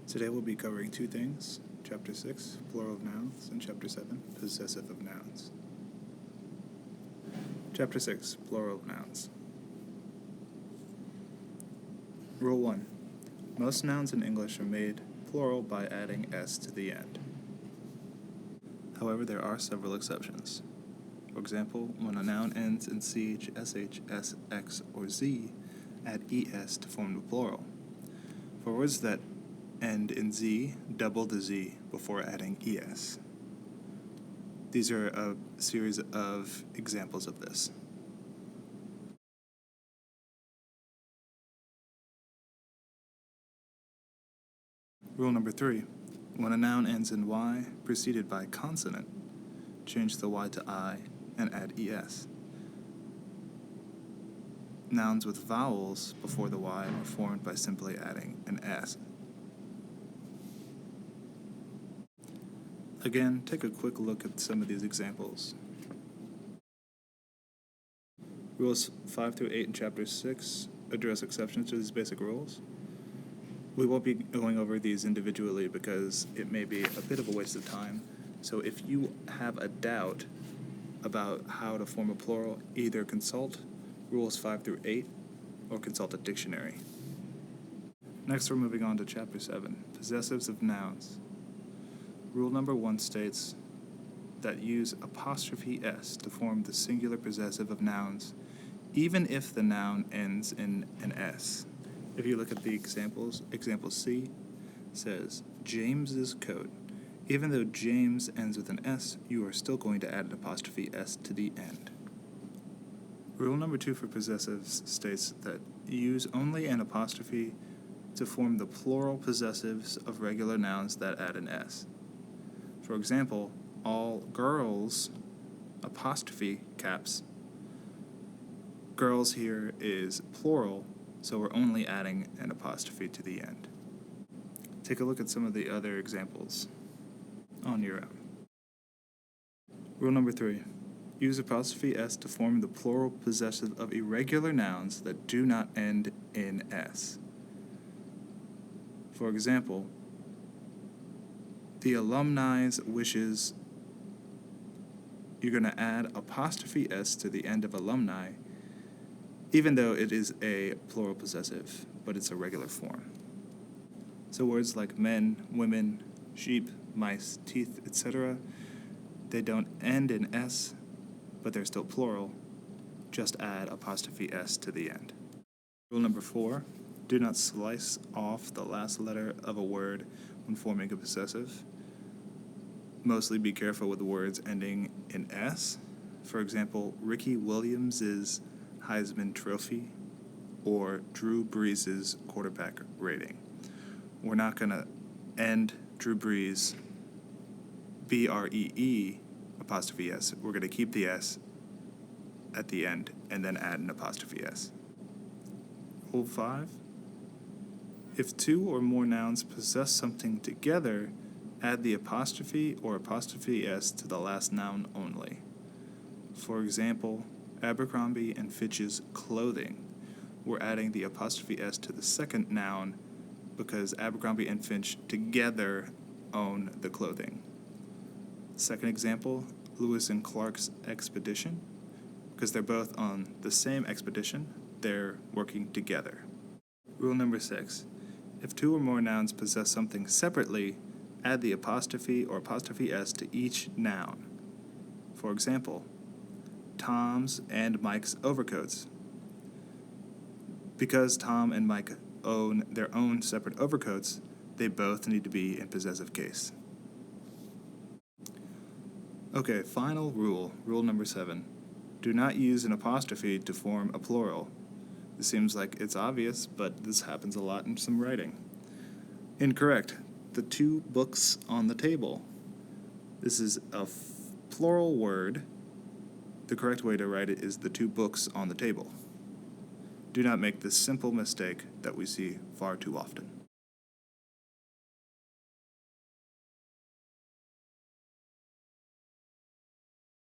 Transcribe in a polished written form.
Today we'll be covering two things, Chapter 6, plural of nouns, and Chapter 7, possessive of nouns. Chapter 6, plural of nouns. Rule 1. Most nouns in English are made plural by adding s to the end. However, there are several exceptions. For example, when a noun ends in ch, sh, s, x, or z, add es to form the plural. For words that end in z, double the z before adding es. These are a series of examples of this. Rule number 3. When a noun ends in y, preceded by consonant, change the y to I and add es. Nouns with vowels before the y are formed by simply adding an s. Again, take a quick look at some of these examples. Rules 5 through 8 in Chapter 6 address exceptions to these basic rules. We won't be going over these individually because it may be a bit of a waste of time. So if you have a doubt about how to form a plural, either consult Rules 5 through 8 or consult a dictionary. Next, we're moving on to Chapter 7, possessives of nouns. Rule number 1 states that use apostrophe s to form the singular possessive of nouns, even if the noun ends in an s. If you look at the examples, example C says, James's coat. Even though James ends with an s, you are still going to add an apostrophe s to the end. Rule number 2 for possessives states that use only an apostrophe to form the plural possessives of regular nouns that add an s. For example, all girls, apostrophe caps. Girls here is plural, so we're only adding an apostrophe to the end. Take a look at some of the other examples on your own. Rule number 3. Use apostrophe s to form the plural possessive of irregular nouns that do not end in s. For example, the alumni's wishes, you're going to add apostrophe s to the end of alumni, even though it is a plural possessive, but it's a regular form. So words like men, women, sheep, mice, teeth, etc., they don't end in s, but they're still plural. Just add apostrophe s to the end. Rule number 4, do not slice off the last letter of a word when forming a possessive. Mostly be careful with words ending in s. For example, Ricky Williams' Heisman Trophy or Drew Brees' quarterback rating. We're not going to end Drew Brees, B-R-E-E, apostrophe s. We're going to keep the s at the end and then add an apostrophe s. Rule 5. If two or more nouns possess something together, add the apostrophe or apostrophe s to the last noun only. For example, Abercrombie and Fitch's clothing. We're adding the apostrophe s to the second noun because Abercrombie and Fitch together own the clothing. Second example, Lewis and Clark's expedition. Because they're both on the same expedition, they're working together. Rule number 6. If two or more nouns possess something separately, add the apostrophe or apostrophe s to each noun. For example, Tom's and Mike's overcoats. Because Tom and Mike own their own separate overcoats, they both need to be in possessive case. Okay, final rule, rule number 7. Do not use an apostrophe to form a plural. It seems like it's obvious, but this happens a lot in some writing. Incorrect. The two books on the table. This is a plural word. The correct way to write it is the two books on the table. Do not make this simple mistake that we see far too often.